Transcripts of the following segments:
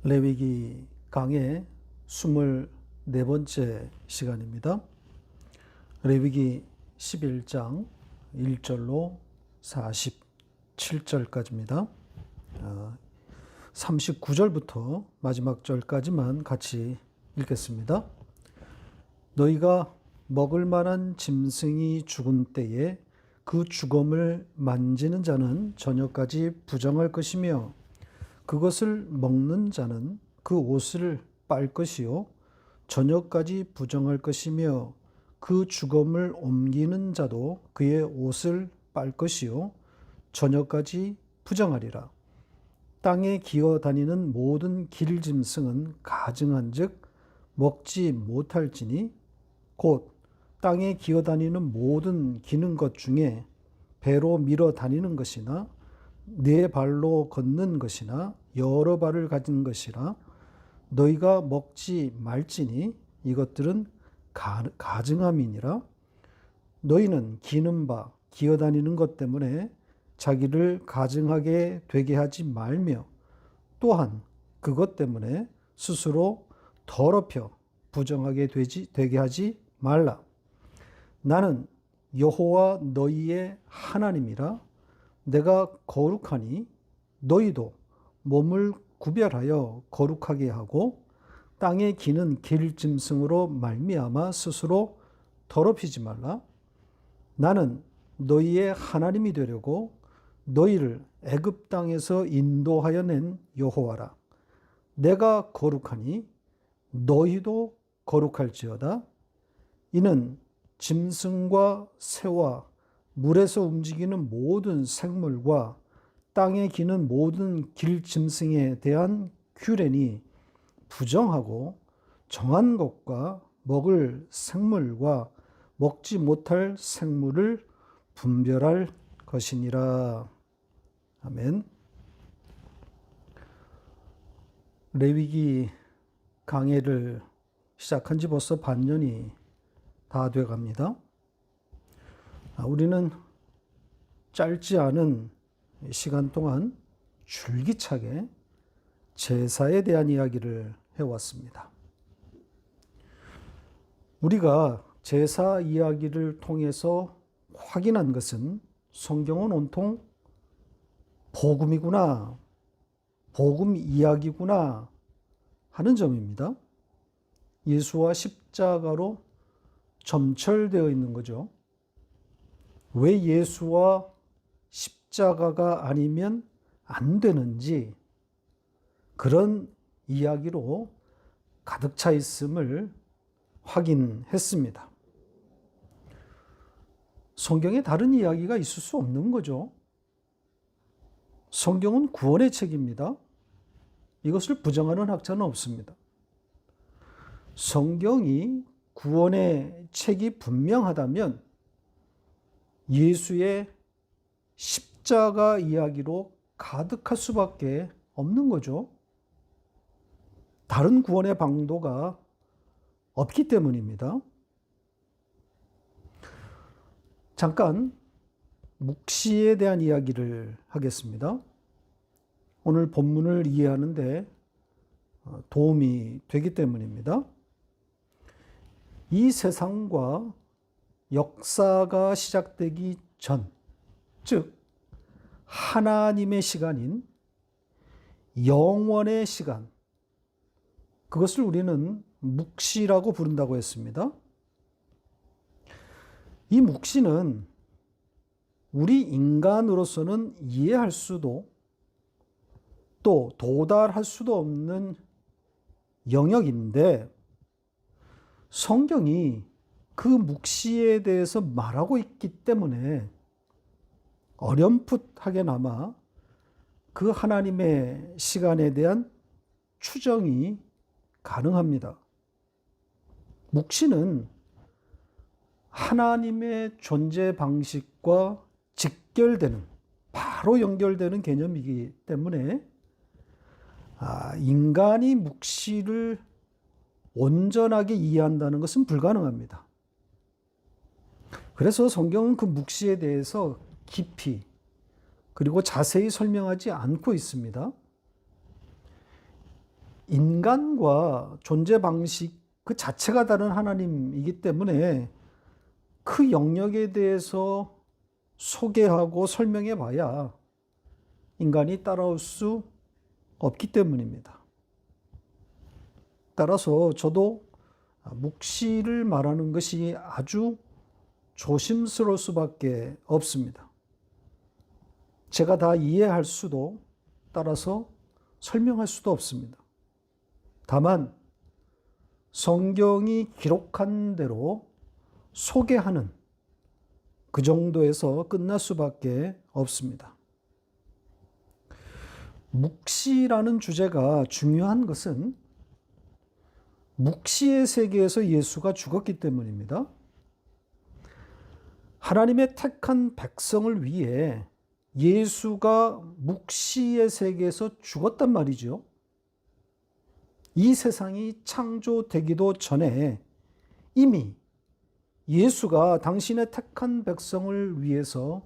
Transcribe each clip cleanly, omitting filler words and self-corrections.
레위기 강의 24번째 시간입니다. 레위기 11장 1절로 47절까지입니다. 39절부터 마지막 절까지만 같이 읽겠습니다. 너희가 먹을 만한 짐승이 죽은 때에 그 주검을 만지는 자는 저녁까지 부정할 것이며 그것을 먹는 자는 그 옷을 빨 것이요 저녁까지 부정할 것이며 그 주검을 옮기는 자도 그의 옷을 빨 것이요 저녁까지 부정하리라. 땅에 기어다니는 모든 길짐승은 가증한즉 먹지 못할지니 곧 땅에 기어다니는 모든 기는 것 중에 배로 밀어 다니는 것이나 네 발로 걷는 것이나 여러 발을 가진 것이라 너희가 먹지 말지니 이것들은 가증함이니라. 너희는 기는 바 기어다니는 것 때문에 자기를 가증하게 되게 하지 말며 또한 그것 때문에 스스로 더럽혀 부정하게 되게 하지 말라. 나는 여호와 너희의 하나님이라. 내가 거룩하니 너희도 몸을 구별하여 거룩하게 하고 땅에 기는 길짐승으로 말미암아 스스로 더럽히지 말라. 나는 너희의 하나님이 되려고 너희를 애굽 땅에서 인도하여 낸 여호와라. 내가 거룩하니 너희도 거룩할지어다. 이는 짐승과 새와 물에서 움직이는 모든 생물과 땅에 기는 모든 길짐승에 대한 규례니 부정하고 정한 것과 먹을 생물과 먹지 못할 생물을 분별할 것이니라. 아멘. 레위기 강해를 시작한 지 벌써 반년이 다 돼 갑니다. 우리는 짧지 않은 시간 동안 줄기차게 제사에 대한 이야기를 해왔습니다. 우리가 제사 이야기를 통해서 확인한 것은 성경은 온통 복음이구나, 복음 이야기구나 하는 점입니다. 예수와 십자가로 점철되어 있는 거죠. 왜 예수와 십자가가 아니면 안 되는지 그런 이야기로 가득 차 있음을 확인했습니다. 성경에 다른 이야기가 있을 수 없는 거죠. 성경은 구원의 책입니다. 이것을 부정하는 학자는 없습니다. 성경이 구원의 책이 분명하다면 예수의 십자가 이야기로 가득할 수밖에 없는 거죠. 다른 구원의 방도가 없기 때문입니다. 잠깐 묵시에 대한 이야기를 하겠습니다. 오늘 본문을 이해하는 데 도움이 되기 때문입니다. 이 세상과 역사가 시작되기 전, 즉 하나님의 시간인 영원의 시간, 그것을 우리는 묵시라고 부른다고 했습니다. 이 묵시는 우리 인간으로서는 이해할 수도 또 도달할 수도 없는 영역인데 성경이 그 묵시에 대해서 말하고 있기 때문에 어렴풋하게나마 그 하나님의 시간에 대한 추정이 가능합니다. 묵시는 하나님의 존재 방식과 직결되는, 바로 연결되는 개념이기 때문에 인간이 묵시를 온전하게 이해한다는 것은 불가능합니다. 그래서 성경은 그 묵시에 대해서 깊이 그리고 자세히 설명하지 않고 있습니다. 인간과 존재 방식 그 자체가 다른 하나님이기 때문에 그 영역에 대해서 소개하고 설명해 봐야 인간이 따라올 수 없기 때문입니다. 따라서 저도 묵시를 말하는 것이 아주 조심스러울 수밖에 없습니다. 제가 다 이해할 수도 따라서 설명할 수도 없습니다. 다만 성경이 기록한 대로 소개하는 그 정도에서 끝날 수밖에 없습니다. 묵시라는 주제가 중요한 것은 묵시의 세계에서 예수가 죽었기 때문입니다. 하나님의 택한 백성을 위해 예수가 묵시의 세계에서 죽었단 말이죠. 이 세상이 창조되기도 전에 이미 예수가 당신의 택한 백성을 위해서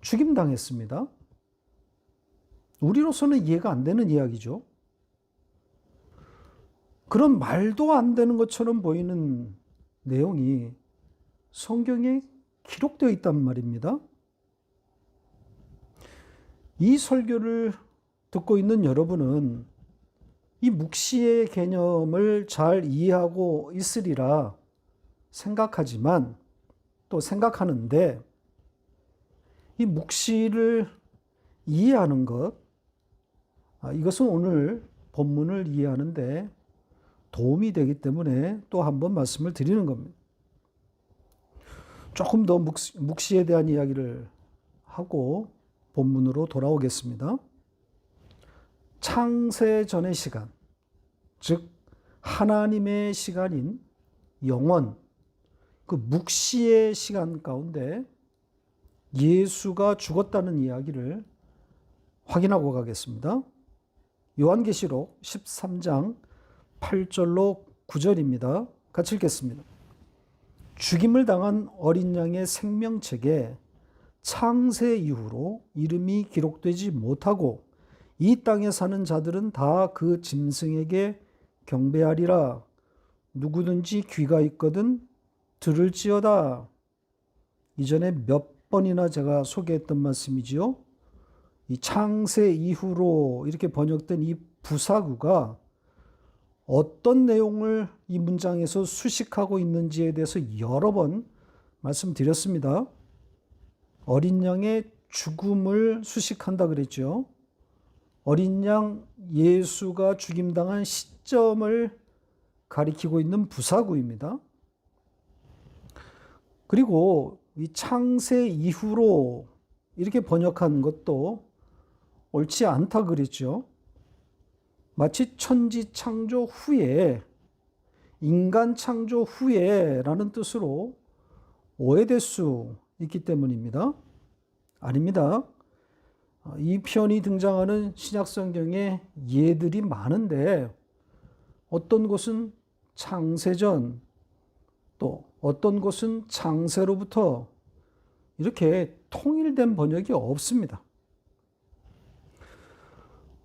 죽임당했습니다. 우리로서는 이해가 안 되는 이야기죠. 그런 말도 안 되는 것처럼 보이는 내용이 성경에 기록되어 있단 말입니다. 이 설교를 듣고 있는 여러분은 이 묵시의 개념을 잘 이해하고 있으리라 생각하지만 또 생각하는데 이 묵시를 이해하는 것, 이것은 오늘 본문을 이해하는데 도움이 되기 때문에 또 한 번 말씀을 드리는 겁니다. 조금 더 묵시에 대한 이야기를 하고 본문으로 돌아오겠습니다. 창세 전의 시간, 즉 하나님의 시간인 영원, 그 묵시의 시간 가운데 예수가 죽었다는 이야기를 확인하고 가겠습니다. 요한계시록 13장 8절로 9절입니다. 같이 읽겠습니다. 죽임을 당한 어린 양의 생명책에 창세 이후로 이름이 기록되지 못하고 이 땅에 사는 자들은 다 그 짐승에게 경배하리라. 누구든지 귀가 있거든 들을지어다. 이전에 몇 번이나 제가 소개했던 말씀이지요. 이 창세 이후로 이렇게 번역된 이 부사구가 어떤 내용을 이 문장에서 수식하고 있는지에 대해서 여러 번 말씀드렸습니다. 어린 양의 죽음을 수식한다 그랬죠. 어린 양 예수가 죽임당한 시점을 가리키고 있는 부사구입니다. 그리고 이 창세 이후로 이렇게 번역한 것도 옳지 않다 그랬죠. 마치 천지 창조 후에, 인간 창조 후에라는 뜻으로 오해될 수 있기 때문입니다. 아닙니다. 이 표현이 등장하는 신약성경에 예들이 많은데 어떤 곳은 창세전, 또 어떤 곳은 창세로부터 이렇게 통일된 번역이 없습니다.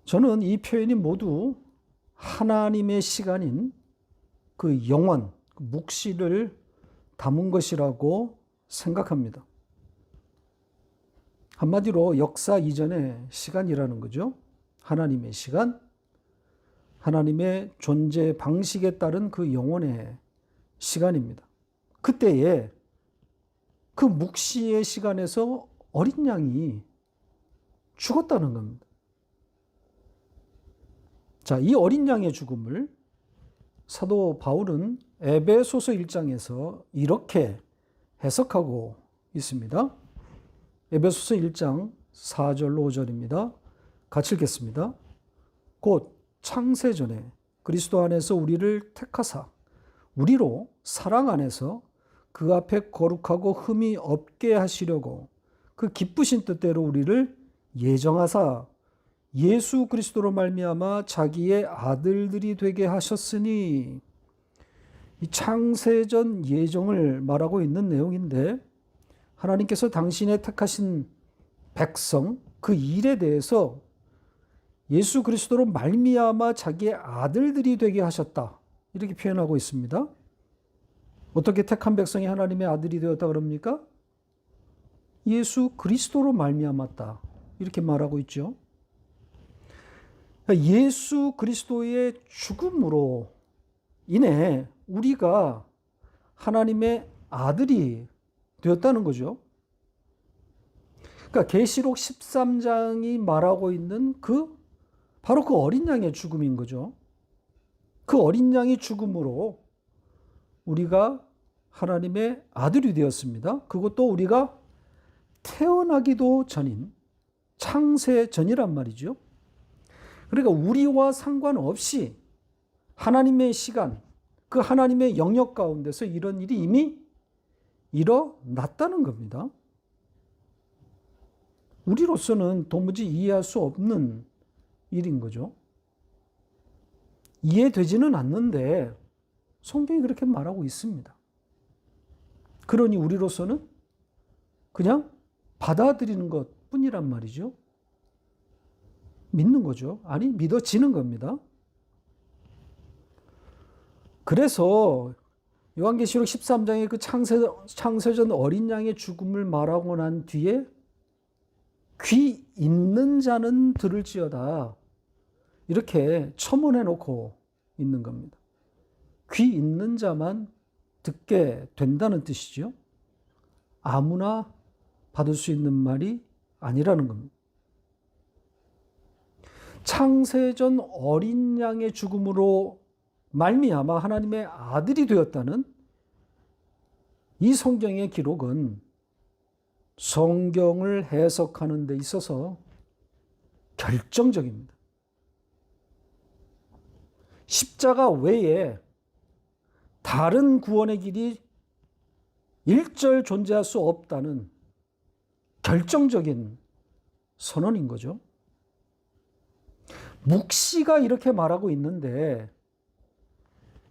저는 이 표현이 모두 하나님의 시간인 그 영원, 묵시를 담은 것이라고 생각합니다. 한마디로 역사 이전의 시간이라는 거죠. 하나님의 시간, 하나님의 존재 방식에 따른 그 영원의 시간입니다. 그때에 그 묵시의 시간에서 어린 양이 죽었다는 겁니다. 자, 이 어린 양의 죽음을 사도 바울은 에베소서 1장에서 이렇게 해석하고 있습니다. 에베소서 1장 4절로 5절입니다. 같이 읽겠습니다. 곧 창세전에 그리스도 안에서 우리를 택하사 우리로 사랑 안에서 그 앞에 거룩하고 흠이 없게 하시려고 그 기쁘신 뜻대로 우리를 예정하사 예수 그리스도로 말미암아 자기의 아들들이 되게 하셨으니, 이 창세전 예정을 말하고 있는 내용인데 하나님께서 당신의 택하신 백성 그 일에 대해서 예수 그리스도로 말미암아 자기의 아들들이 되게 하셨다. 이렇게 표현하고 있습니다. 어떻게 택한 백성이 하나님의 아들이 되었다 그럽니까? 예수 그리스도로 말미암았다. 이렇게 말하고 있죠. 예수 그리스도의 죽음으로 인해 우리가 하나님의 아들이 되었다는 거죠. 그러니까 계시록 13장이 말하고 있는 바로 그 어린 양의 죽음인 거죠. 그 어린 양의 죽음으로 우리가 하나님의 아들이 되었습니다. 그것도 우리가 태어나기도 전인 창세 전이란 말이죠. 그러니까 우리와 상관없이 하나님의 시간, 그 하나님의 영역 가운데서 이런 일이 이미 일어났다는 겁니다. 우리로서는 도무지 이해할 수 없는 일인 거죠. 이해되지는 않는데 성경이 그렇게 말하고 있습니다. 그러니 우리로서는 그냥 받아들이는 것 뿐이란 말이죠. 믿는 거죠. 아니, 믿어지는 겁니다. 그래서 요한계시록 13장의 그 창세전 어린 양의 죽음을 말하고 난 뒤에 귀 있는 자는 들을지어다. 이렇게 첨언해 놓고 있는 겁니다. 귀 있는 자만 듣게 된다는 뜻이죠. 아무나 받을 수 있는 말이 아니라는 겁니다. 창세전 어린 양의 죽음으로 말미암아 하나님의 아들이 되었다는 이 성경의 기록은 성경을 해석하는 데 있어서 결정적입니다. 십자가 외에 다른 구원의 길이 일절 존재할 수 없다는 결정적인 선언인 거죠. 묵시가 이렇게 말하고 있는데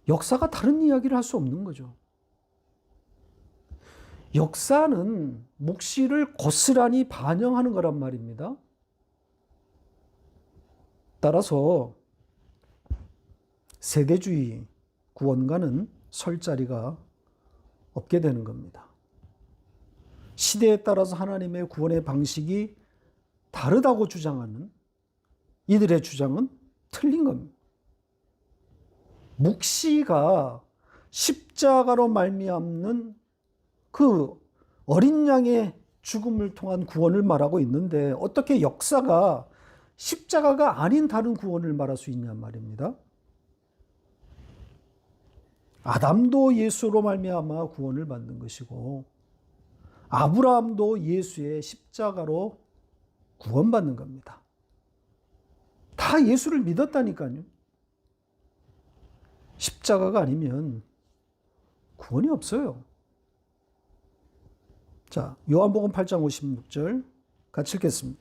역사가 다른 이야기를 할 수 없는 거죠. 역사는 묵시를 고스란히 반영하는 거란 말입니다. 따라서 세대주의 구원가는 설 자리가 없게 되는 겁니다. 시대에 따라서 하나님의 구원의 방식이 다르다고 주장하는 이들의 주장은 틀린 겁니다. 묵시가 십자가로 말미암는 그 어린 양의 죽음을 통한 구원을 말하고 있는데 어떻게 역사가 십자가가 아닌 다른 구원을 말할 수 있냐 말입니다. 아담도 예수로 말미암아 구원을 받는 것이고 아브라함도 예수의 십자가로 구원받는 겁니다. 다 예수를 믿었다니까요. 십자가가 아니면 구원이 없어요. 자, 요한복음 8장 56절 같이 읽겠습니다.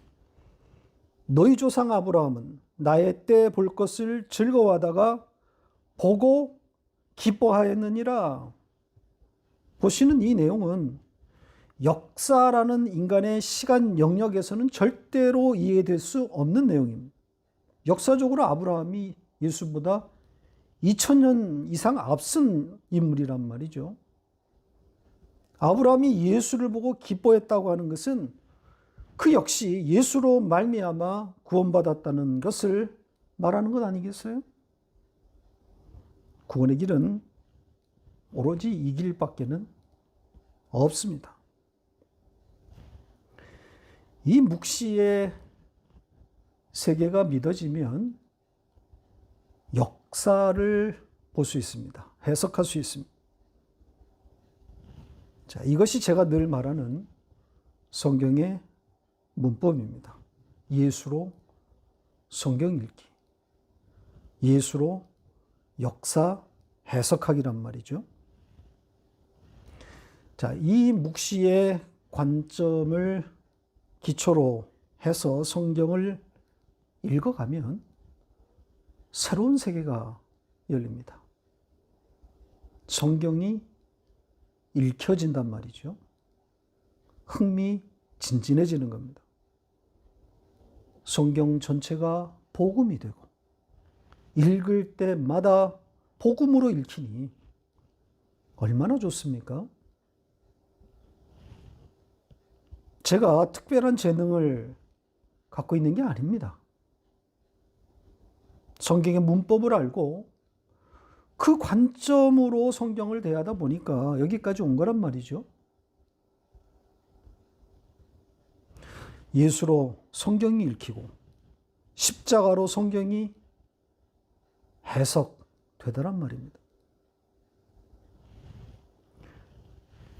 너희 조상 아브라함은 나의 때 볼 것을 즐거워하다가 보고 기뻐하였느니라. 보시는 이 내용은 역사라는 인간의 시간 영역에서는 절대로 이해될 수 없는 내용입니다. 역사적으로 아브라함이 예수보다 2000년 이상 앞선 인물이란 말이죠. 아브라함이 예수를 보고 기뻐했다고 하는 것은 그 역시 예수로 말미암아 구원받았다는 것을 말하는 것 아니겠어요? 구원의 길은 오로지 이 길밖에는 없습니다. 이 묵시의 세계가 믿어지면 역사를 볼 수 있습니다. 해석할 수 있습니다. 자, 이것이 제가 늘 말하는 성경의 문법입니다. 예수로 성경 읽기. 예수로 역사 해석하기란 말이죠. 자, 이 묵시의 관점을 기초로 해서 성경을 읽어가면 새로운 세계가 열립니다. 성경이 읽혀진단 말이죠. 흥미진진해지는 겁니다. 성경 전체가 복음이 되고 읽을 때마다 복음으로 읽히니 얼마나 좋습니까? 제가 특별한 재능을 갖고 있는 게 아닙니다. 성경의 문법을 알고 그 관점으로 성경을 대하다 보니까 여기까지 온 거란 말이죠. 예수로 성경이 읽히고 십자가로 성경이 해석되더란 말입니다.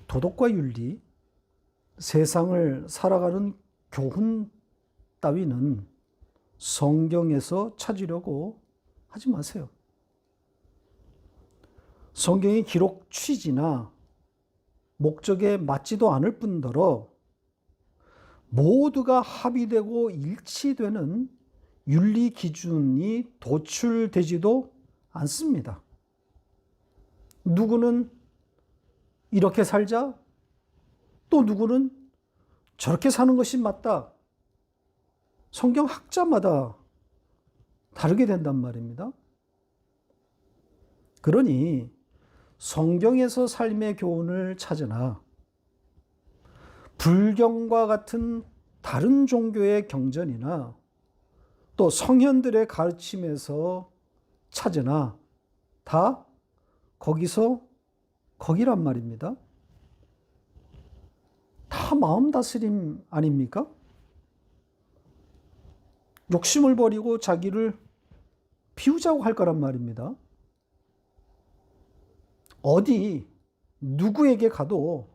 도덕과 윤리, 세상을 살아가는 교훈 따위는 성경에서 찾으려고 하지 마세요. 성경의 기록 취지나 목적에 맞지도 않을 뿐더러 모두가 합의되고 일치되는 윤리 기준이 도출되지도 않습니다. 누구는 이렇게 살자, 또 누구는 저렇게 사는 것이 맞다. 성경 학자마다 다르게 된단 말입니다. 그러니 성경에서 삶의 교훈을 찾으나 불경과 같은 다른 종교의 경전이나 또 성현들의 가르침에서 찾으나 다 거기서 거기란 말입니다. 다 마음 다스림 아닙니까? 욕심을 버리고 자기를 비우자고 할 거란 말입니다. 어디 누구에게 가도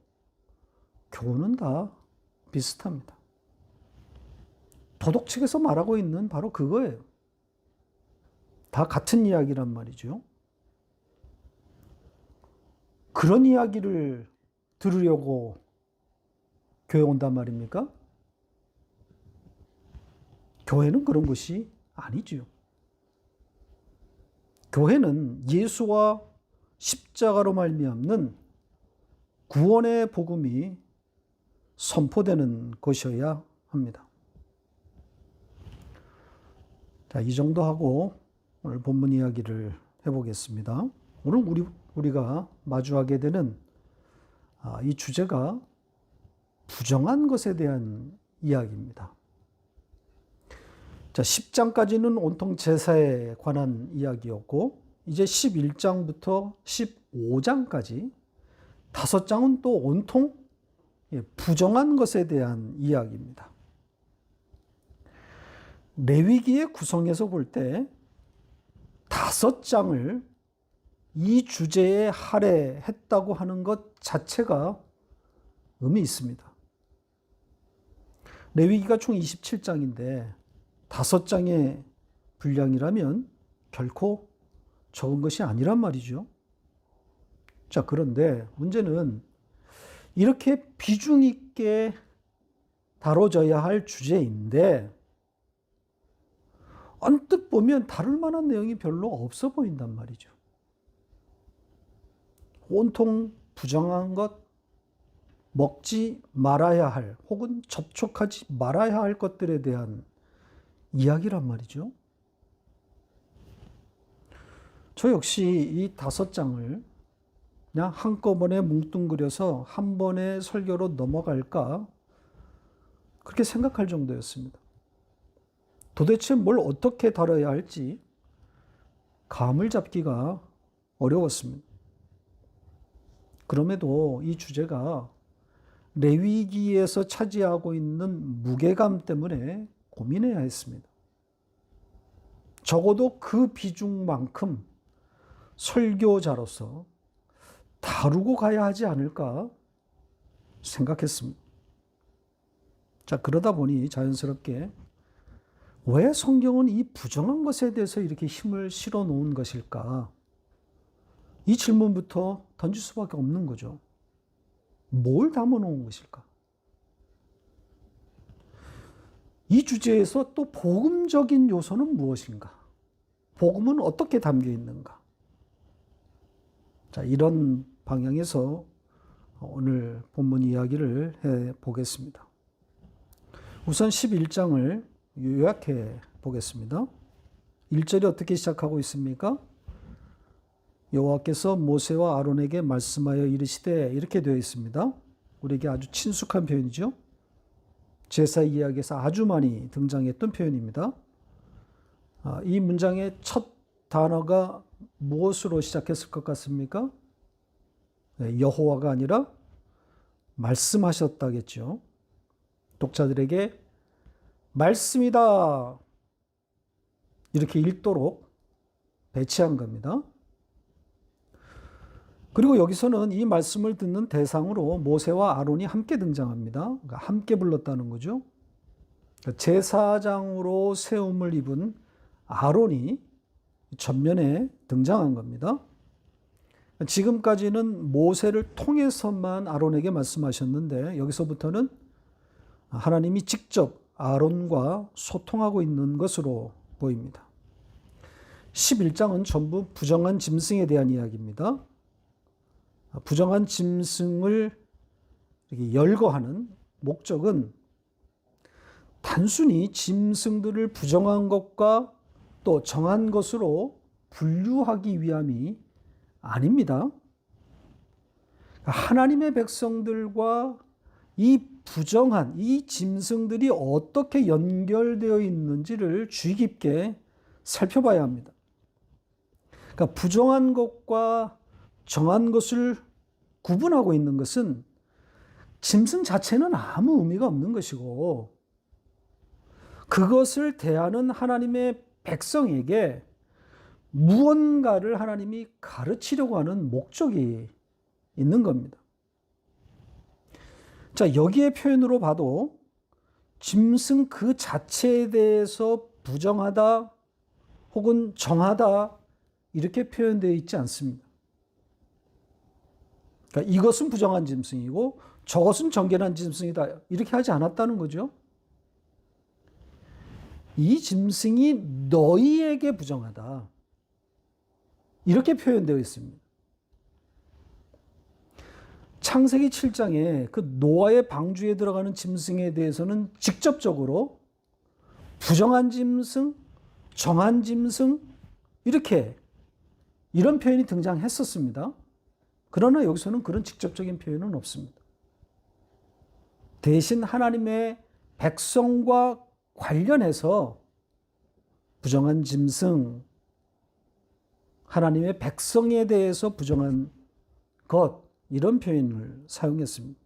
교훈은 다 비슷합니다. 도덕 측에서 말하고 있는 바로 그거예요. 다 같은 이야기란 말이죠. 그런 이야기를 들으려고 교회 온단 말입니까? 교회는 그런 것이 아니지요. 교회는 예수와 십자가로 말미암는 구원의 복음이 선포되는 것이어야 합니다. 자, 이 정도 하고 오늘 본문 이야기를 해보겠습니다. 오늘 우리가 마주하게 되는 이 주제가 부정한 것에 대한 이야기입니다. 자, 10장까지는 온통 제사에 관한 이야기였고 이제 11장부터 15장까지 5장은 또 온통 부정한 것에 대한 이야기입니다. 레위기의 구성에서 볼 때 5장을 이 주제에 할애했다고 하는 것 자체가 의미 있습니다. 레위기가 총 27장인데 5장의 분량이라면 결코 적은 것이 아니란 말이죠. 자, 그런데 문제는 이렇게 비중 있게 다뤄져야 할 주제인데 언뜻 보면 다룰 만한 내용이 별로 없어 보인단 말이죠. 온통 부정한 것, 먹지 말아야 할 혹은 접촉하지 말아야 할 것들에 대한 이야기란 말이죠. 저 역시 이 5장을 그냥 한꺼번에 뭉뚱그려서 한 번의 설교로 넘어갈까 그렇게 생각할 정도였습니다. 도대체 뭘 어떻게 다뤄야 할지 감을 잡기가 어려웠습니다. 그럼에도 이 주제가 레위기에서 차지하고 있는 무게감 때문에 고민해야 했습니다. 적어도 그 비중만큼 설교자로서 다루고 가야 하지 않을까 생각했습니다. 자, 그러다 보니 자연스럽게 왜 성경은 이 부정한 것에 대해서 이렇게 힘을 실어 놓은 것일까? 이 질문부터 던질 수밖에 없는 거죠. 뭘 담아 놓은 것일까? 이 주제에서 또 복음적인 요소는 무엇인가? 복음은 어떻게 담겨 있는가? 자, 이런 방향에서 오늘 본문 이야기를 해 보겠습니다. 우선 11장을 요약해 보겠습니다. 1절이 어떻게 시작하고 있습니까? 여호와께서 모세와 아론에게 말씀하여 이르시되 이렇게 되어 있습니다. 우리에게 아주 친숙한 표현이죠. 제사 이야기에서 아주 많이 등장했던 표현입니다. 이 문장의 첫 단어가 무엇으로 시작했을 것 같습니까? 여호와가 아니라 말씀하셨다겠죠. 독자들에게 말씀이다 이렇게 읽도록 배치한 겁니다. 그리고 여기서는 이 말씀을 듣는 대상으로 모세와 아론이 함께 등장합니다. 그러니까 함께 불렀다는 거죠. 제사장으로 세움을 입은 아론이 전면에 등장한 겁니다. 지금까지는 모세를 통해서만 아론에게 말씀하셨는데 여기서부터는 하나님이 직접 아론과 소통하고 있는 것으로 보입니다. 11장은 전부 부정한 짐승에 대한 이야기입니다. 부정한 짐승을 이렇게 열거하는 목적은 단순히 짐승들을 부정한 것과 또 정한 것으로 분류하기 위함이 아닙니다. 하나님의 백성들과 이 부정한 이 짐승들이 어떻게 연결되어 있는지를 주의 깊게 살펴봐야 합니다. 그러니까 부정한 것과 정한 것을 구분하고 있는 것은 짐승 자체는 아무 의미가 없는 것이고 그것을 대하는 하나님의 백성에게 무언가를 하나님이 가르치려고 하는 목적이 있는 겁니다. 자, 여기에 표현으로 봐도 짐승 그 자체에 대해서 부정하다 혹은 정하다 이렇게 표현되어 있지 않습니다. 그러니까 이것은 부정한 짐승이고 저것은 정결한 짐승이다 이렇게 하지 않았다는 거죠. 이 짐승이 너희에게 부정하다 이렇게 표현되어 있습니다. 창세기 7장에 그 노아의 방주에 들어가는 짐승에 대해서는 직접적으로 부정한 짐승, 정한 짐승 이렇게 이런 표현이 등장했었습니다. 그러나 여기서는 그런 직접적인 표현은 없습니다. 대신 하나님의 백성과 관련해서 부정한 짐승, 하나님의 백성에 대해서 부정한 것 이런 표현을 사용했습니다.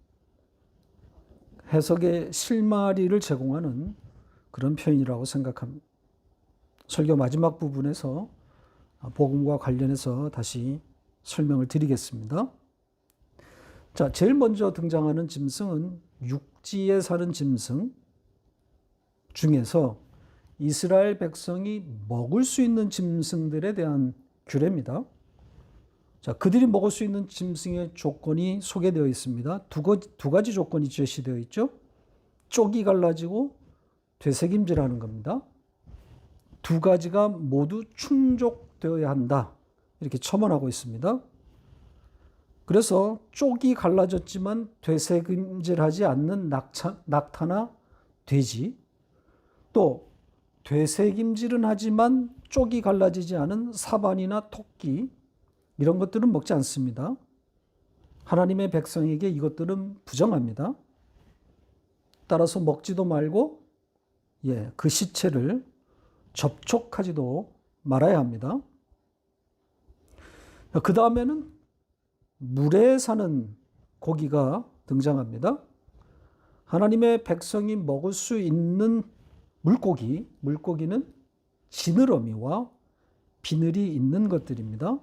해석의 실마리를 제공하는 그런 표현이라고 생각합니다. 설교 마지막 부분에서 복음과 관련해서 다시 설명을 드리겠습니다. 자, 제일 먼저 등장하는 짐승은 육지에 사는 짐승 중에서 이스라엘 백성이 먹을 수 있는 짐승들에 대한 규례입니다. 자, 그들이 먹을 수 있는 짐승의 조건이 소개되어 있습니다. 두 가지 조건이 제시되어 있죠. 쪽이 갈라지고 되새김질하는 겁니다. 두 가지가 모두 충족되어야 한다. 이렇게 첨언하고 있습니다. 그래서 쪽이 갈라졌지만 되새김질하지 않는 낙타나 돼지, 또 되새김질은 하지만 쪽이 갈라지지 않은 사반이나 토끼 이런 것들은 먹지 않습니다. 하나님의 백성에게 이것들은 부정합니다. 따라서 먹지도 말고 그 시체를 접촉하지도 말아야 합니다. 그 다음에는 물에 사는 고기가 등장합니다. 하나님의 백성이 먹을 수 있는 물고기는 지느러미와 비늘이 있는 것들입니다.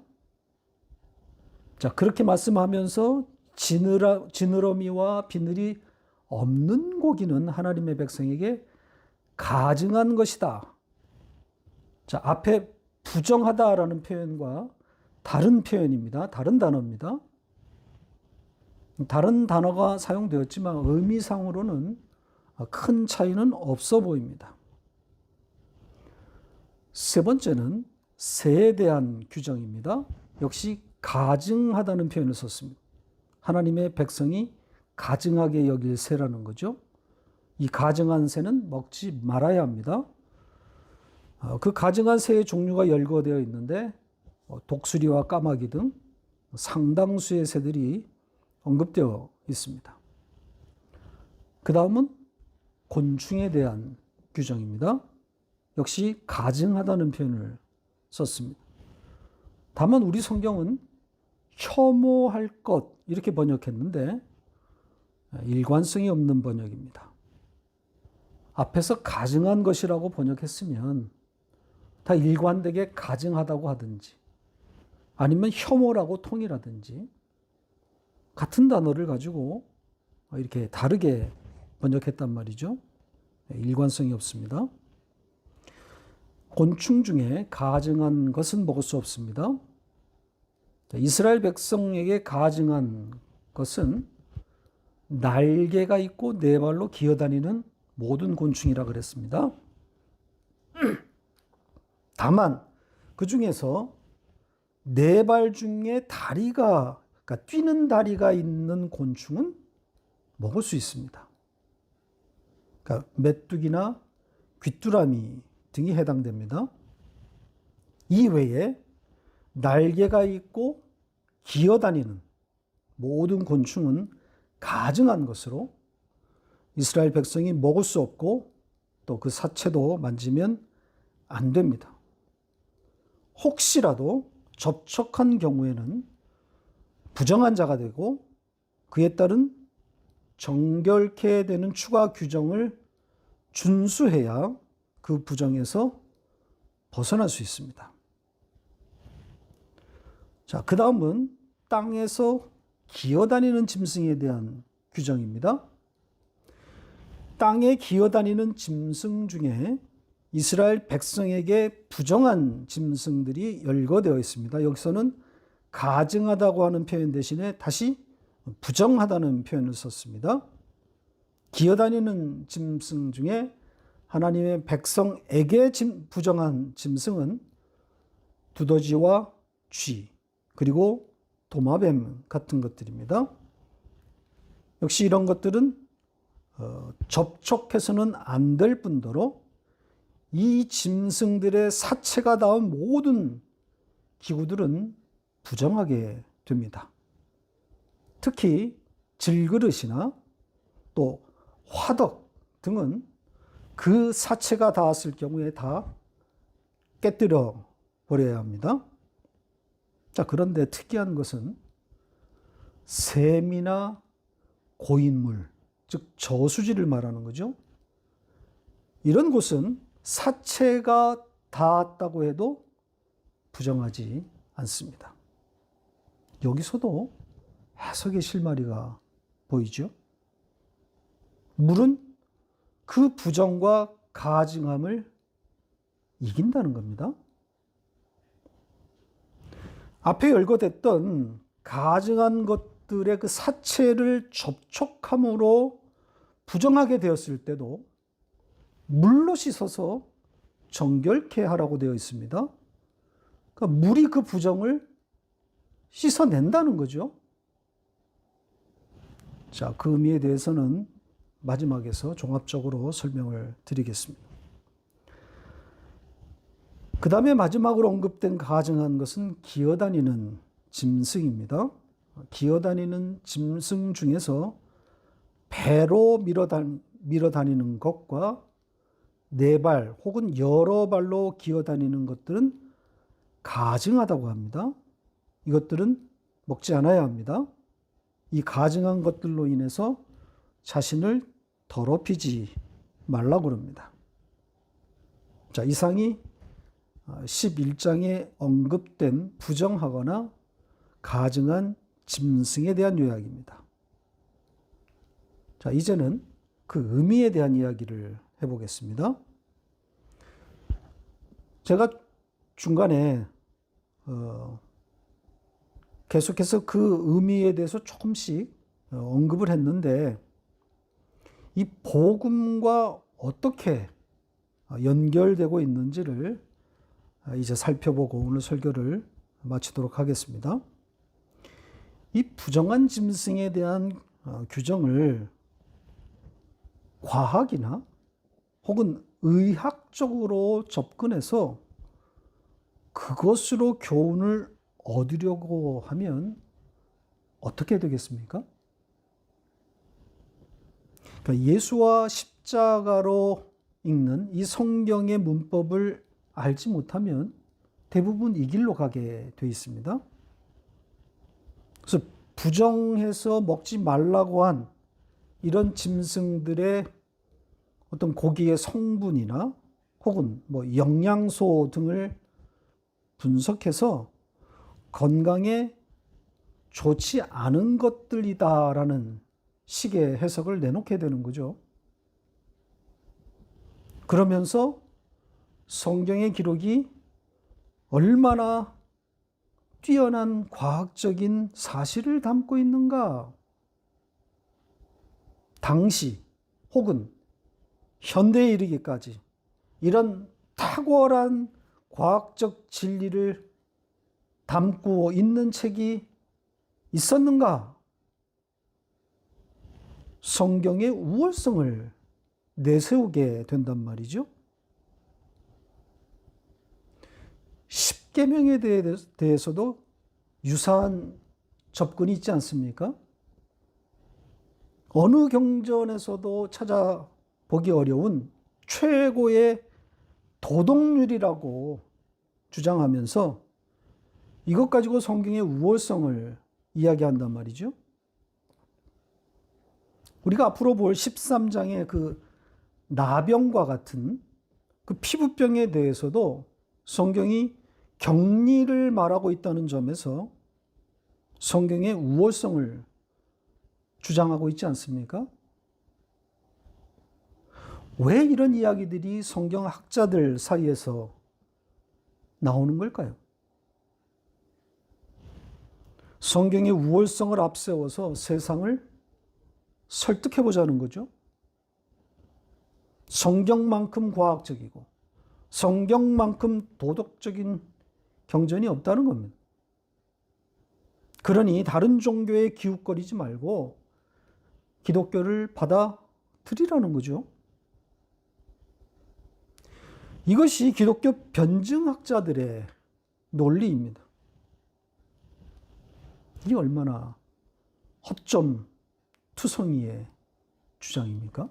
자, 그렇게 말씀하면서 지느러미와 비늘이 없는 고기는 하나님의 백성에게 가증한 것이다. 자, 앞에 부정하다라는 표현과 다른 표현입니다. 다른 단어입니다. 다른 단어가 사용되었지만 의미상으로는 큰 차이는 없어 보입니다. 세 번째는 새에 대한 규정입니다. 역시 가증하다는 표현을 썼습니다. 하나님의 백성이 가증하게 여길 새라는 거죠. 이 가증한 새는 먹지 말아야 합니다. 그 가증한 새의 종류가 열거되어 있는데 독수리와 까마귀 등 상당수의 새들이 언급되어 있습니다. 그 다음은 곤충에 대한 규정입니다. 역시 가증하다는 표현을 썼습니다. 다만 우리 성경은 혐오할 것 이렇게 번역했는데 일관성이 없는 번역입니다. 앞에서 가증한 것이라고 번역했으면 다 일관되게 가증하다고 하든지 아니면 혐오라고 통일하든지 같은 단어를 가지고 이렇게 다르게 번역했단 말이죠. 일관성이 없습니다. 곤충 중에 가증한 것은 먹을 수 없습니다. 이스라엘 백성에게 가증한 것은 날개가 있고 네 발로 기어다니는 모든 곤충이라 그랬습니다. 다만 그 중에서 네 발 중에 다리가, 그러니까 뛰는 다리가 있는 곤충은 먹을 수 있습니다. 그러니까 메뚜기나 귀뚜라미 등이 해당됩니다. 이외에 날개가 있고 기어다니는 모든 곤충은 가증한 것으로 이스라엘 백성이 먹을 수 없고 또 그 사체도 만지면 안 됩니다. 혹시라도 접촉한 경우에는 부정한 자가 되고 그에 따른 정결케 되는 추가 규정을 준수해야 그 부정에서 벗어날 수 있습니다. 자, 그 다음은 땅에서 기어다니는 짐승에 대한 규정입니다. 땅에 기어다니는 짐승 중에 이스라엘 백성에게 부정한 짐승들이 열거되어 있습니다. 여기서는 가증하다고 하는 표현 대신에 다시 부정하다는 표현을 썼습니다. 기어다니는 짐승 중에 하나님의 백성에게 부정한 짐승은 두더지와 쥐, 그리고 도마뱀 같은 것들입니다. 역시 이런 것들은 접촉해서는 안 될 뿐더러 이 짐승들의 사체가 닿은 모든 기구들은 부정하게 됩니다. 특히 질그릇이나 또 화덕 등은 그 사체가 닿았을 경우에 다 깨뜨려 버려야 합니다. 자, 그런데 특이한 것은 샘이나 고인물, 즉 저수지를 말하는 거죠. 이런 곳은 사체가 닿았다고 해도 부정하지 않습니다. 여기서도 해석의 실마리가 보이죠. 물은 그 부정과 가증함을 이긴다는 겁니다. 앞에 열거됐던 가증한 것들의 그 사체를 접촉함으로 부정하게 되었을 때도 물로 씻어서 정결케 하라고 되어 있습니다. 그러니까 물이 그 부정을 씻어낸다는 거죠. 자, 그 의미에 대해서는 마지막에서 종합적으로 설명을 드리겠습니다. 그 다음에 마지막으로 언급된 가증한 것은 기어다니는 짐승입니다. 기어다니는 짐승 중에서 배로 밀어다니는 것과 네 발 혹은 여러 발로 기어다니는 것들은 가증하다고 합니다. 이것들은 먹지 않아야 합니다. 이 가증한 것들로 인해서 자신을 더럽히지 말라고 합니다. 자, 이상이 11장에 언급된 부정하거나 가증한 짐승에 대한 요약입니다. 자, 이제는 그 의미에 대한 이야기를 해보겠습니다. 제가 중간에 계속해서 그 의미에 대해서 조금씩 언급을 했는데 이 복음과 어떻게 연결되고 있는지를 이제 살펴보고 오늘 설교를 마치도록 하겠습니다. 이 부정한 짐승에 대한 규정을 과학이나 혹은 의학적으로 접근해서 그것으로 교훈을 얻으려고 하면 어떻게 되겠습니까? 그러니까 예수와 십자가로 읽는 이 성경의 문법을 알지 못하면 대부분 이 길로 가게 돼 있습니다. 그래서 부정해서 먹지 말라고 한 이런 짐승들의 어떤 고기의 성분이나 혹은 뭐 영양소 등을 분석해서 건강에 좋지 않은 것들이다라는 식의 해석을 내놓게 되는 거죠. 그러면서 성경의 기록이 얼마나 뛰어난 과학적인 사실을 담고 있는가? 당시 혹은 현대에 이르기까지 이런 탁월한 과학적 진리를 담고 있는 책이 있었는가? 성경의 우월성을 내세우게 된단 말이죠. 십계명에 대해서도 유사한 접근이 있지 않습니까? 어느 경전에서도 찾아보기 어려운 최고의 도덕률이라고 주장하면서 이것 가지고 성경의 우월성을 이야기한단 말이죠. 우리가 앞으로 볼 13장의 그 나병과 같은 그 피부병에 대해서도 성경이 격리를 말하고 있다는 점에서 성경의 우월성을 주장하고 있지 않습니까? 왜 이런 이야기들이 성경학자들 사이에서 나오는 걸까요? 성경의 우월성을 앞세워서 세상을 설득해보자는 거죠. 성경만큼 과학적이고 성경만큼 도덕적인 경전이 없다는 겁니다. 그러니 다른 종교에 기웃거리지 말고 기독교를 받아들이라는 거죠. 이것이 기독교 변증학자들의 논리입니다. 이게 얼마나 허점투성이의 주장입니까?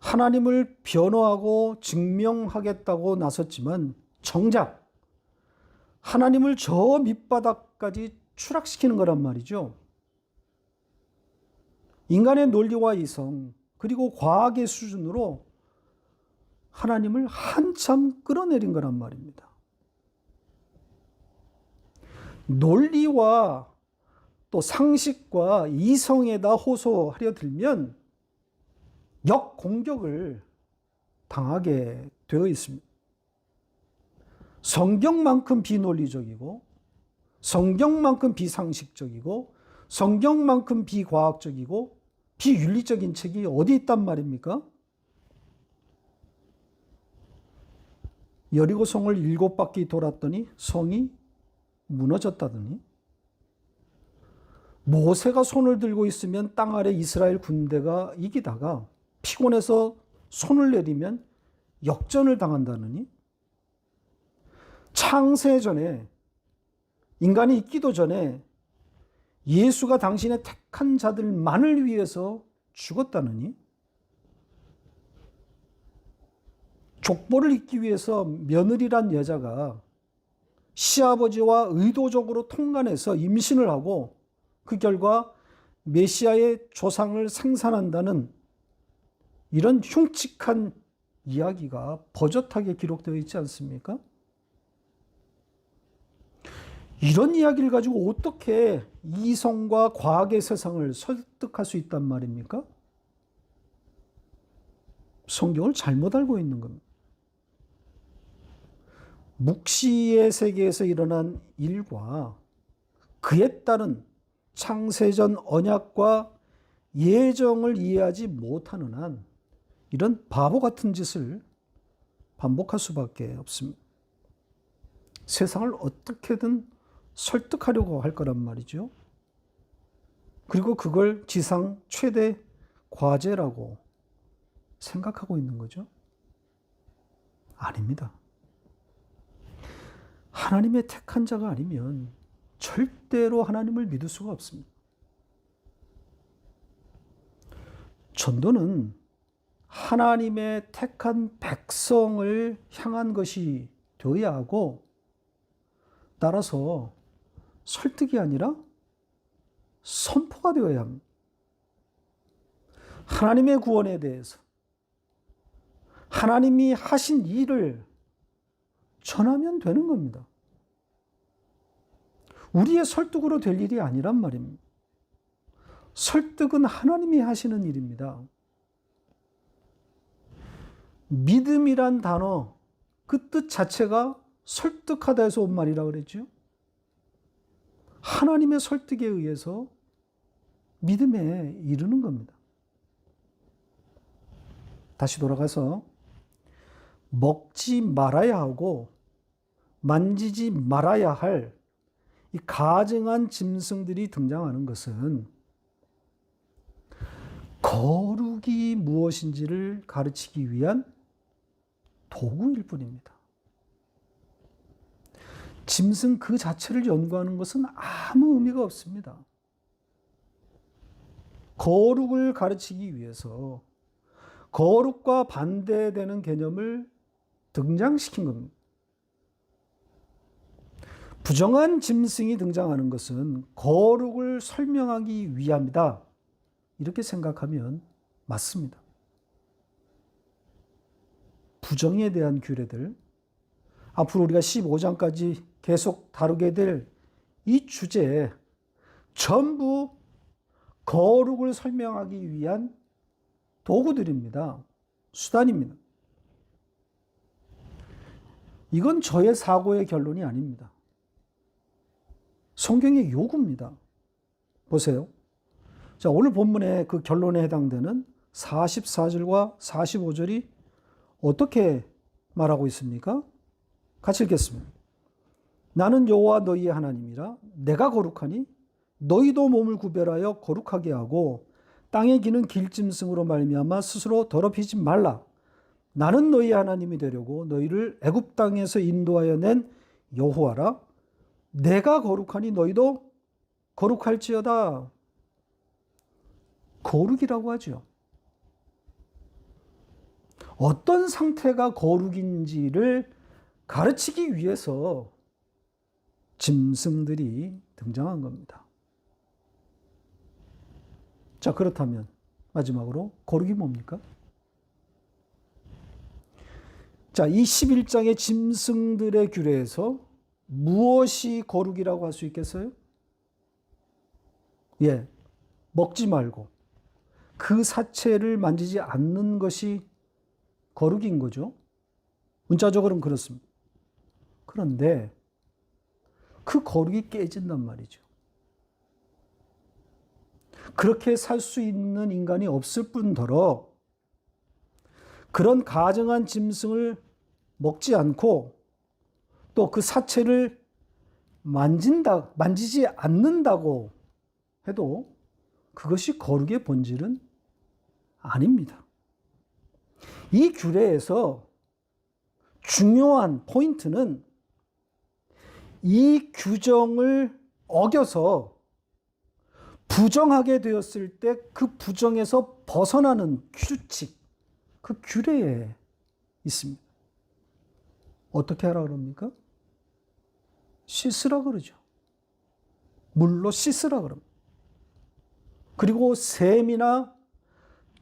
하나님을 변호하고 증명하겠다고 나섰지만 정작 하나님을 저 밑바닥까지 추락시키는 거란 말이죠. 인간의 논리와 이성 그리고 과학의 수준으로 하나님을 한참 끌어내린 거란 말입니다. 논리와 또 상식과 이성에다 호소하려 들면 역공격을 당하게 되어 있습니다. 성경만큼 비논리적이고 성경만큼 비상식적이고 성경만큼 비과학적이고 비윤리적인 책이 어디 있단 말입니까? 여리고 성을 7바퀴 돌았더니 성이 무너졌다더니 모세가 손을 들고 있으면 땅 아래 이스라엘 군대가 이기다가 피곤해서 손을 내리면 역전을 당한다느니 창세 전에 인간이 있기도 전에 예수가 당신의 택한 자들만을 위해서 죽었다느니 족보를 잇기 위해서 며느리란 여자가 시아버지와 의도적으로 통간해서 임신을 하고 그 결과 메시아의 조상을 생산한다는 이런 흉측한 이야기가 버젓하게 기록되어 있지 않습니까? 이런 이야기를 가지고 어떻게 이성과 과학의 세상을 설득할 수 있단 말입니까? 성경을 잘못 알고 있는 겁니다. 묵시의 세계에서 일어난 일과 그에 따른 창세전 언약과 예정을 이해하지 못하는 한 이런 바보 같은 짓을 반복할 수밖에 없습니다. 세상을 어떻게든 설득하려고 할 거란 말이죠. 그리고 그걸 지상 최대 과제라고 생각하고 있는 거죠? 아닙니다. 하나님의 택한 자가 아니면 절대로 하나님을 믿을 수가 없습니다. 전도는 하나님의 택한 백성을 향한 것이 되어야 하고, 따라서 설득이 아니라 선포가 되어야 합니다. 하나님의 구원에 대해서 하나님이 하신 일을 전하면 되는 겁니다. 우리의 설득으로 될 일이 아니란 말입니다. 설득은 하나님이 하시는 일입니다. 믿음이란 단어, 그 뜻 자체가 설득하다 해서 온 말이라고 그랬죠. 하나님의 설득에 의해서 믿음에 이르는 겁니다. 다시 돌아가서 먹지 말아야 하고 만지지 말아야 할 이 가증한 짐승들이 등장하는 것은 거룩이 무엇인지를 가르치기 위한 도구일 뿐입니다. 짐승 그 자체를 연구하는 것은 아무 의미가 없습니다. 거룩을 가르치기 위해서 거룩과 반대되는 개념을 등장시킨 겁니다. 부정한 짐승이 등장하는 것은 거룩을 설명하기 위함이다. 이렇게 생각하면 맞습니다. 부정에 대한 규례들, 앞으로 우리가 15장까지 계속 다루게 될 이 주제에 전부 거룩을 설명하기 위한 도구들입니다. 수단입니다. 이건 저의 사고의 결론이 아닙니다. 성경의 요구입니다. 보세요. 자, 오늘 본문의 그 결론에 해당되는 44절과 45절이 어떻게 말하고 있습니까? 같이 읽겠습니다. 나는 여호와 너희의 하나님이라. 내가 거룩하니 너희도 몸을 구별하여 거룩하게 하고 땅에 기는 길짐승으로 말미암아 스스로 더럽히지 말라. 나는 너희의 하나님이 되려고 너희를 애굽 땅에서 인도하여 낸 여호와라. 내가 거룩하니 너희도 거룩할지어다. 거룩이라고 하죠. 어떤 상태가 거룩인지를 가르치기 위해서 짐승들이 등장한 겁니다. 자, 그렇다면 마지막으로 거룩이 뭡니까? 자, 이 11장의 짐승들의 규례에서 무엇이 거룩이라고 할 수 있겠어요? 예, 먹지 말고 그 사체를 만지지 않는 것이 거룩인 거죠. 문자적으로는 그렇습니다. 그런데 그 거룩이 깨진단 말이죠. 그렇게 살 수 있는 인간이 없을 뿐더러 그런 가증한 짐승을 먹지 않고 또 그 사체를 만지지 않는다고 해도 그것이 거룩의 본질은 아닙니다. 이 규례에서 중요한 포인트는 이 규정을 어겨서 부정하게 되었을 때 그 부정에서 벗어나는 규칙, 그 규례에 있습니다. 어떻게 하라 그럽니까? 씻으라 그러죠. 물로 씻으라 그럽니다. 그리고 셈이나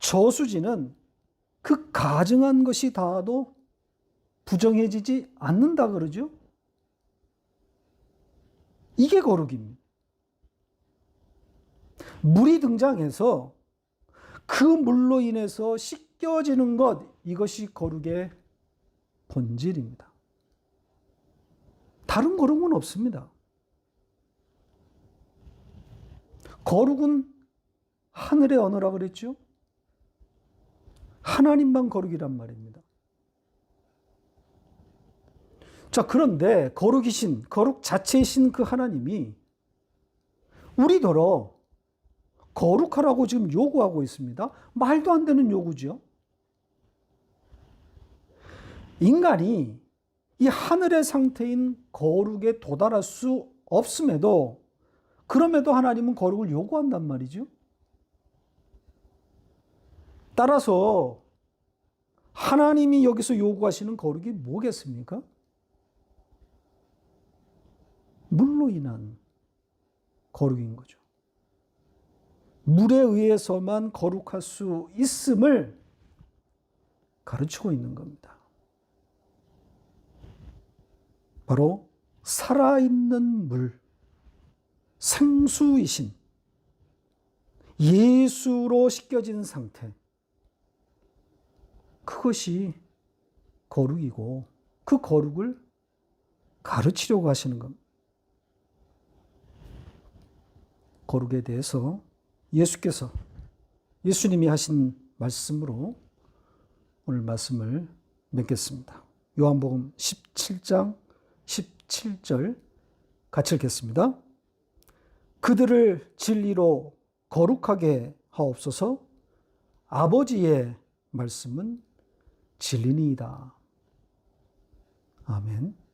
저수지는 그 가증한 것이 닿아도 부정해지지 않는다 그러죠. 이게 거룩입니다. 물이 등장해서 그 물로 인해서 씻겨지는 것, 이것이 거룩의 본질입니다. 다른 거룩은 없습니다. 거룩은 하늘의 언어라 그랬죠? 하나님만 거룩이란 말입니다. 자, 그런데 거룩이신, 거룩 자체이신 그 하나님이 우리더러 거룩하라고 지금 요구하고 있습니다. 말도 안 되는 요구죠. 인간이 이 하늘의 상태인 거룩에 도달할 수 없음에도 그럼에도 하나님은 거룩을 요구한단 말이죠. 따라서 하나님이 여기서 요구하시는 거룩이 뭐겠습니까? 물로 인한 거룩인 거죠. 물에 의해서만 거룩할 수 있음을 가르치고 있는 겁니다. 바로 살아있는 물, 생수이신 예수로 씻겨진 상태. 그것이 거룩이고 그 거룩을 가르치려고 하시는 겁니다. 거룩에 대해서 예수님이 하신 말씀으로 오늘 말씀을 맺겠습니다. 요한복음 17장 17절 같이 읽겠습니다. 그들을 진리로 거룩하게 하옵소서. 아버지의 말씀은 진리니이다. 아멘.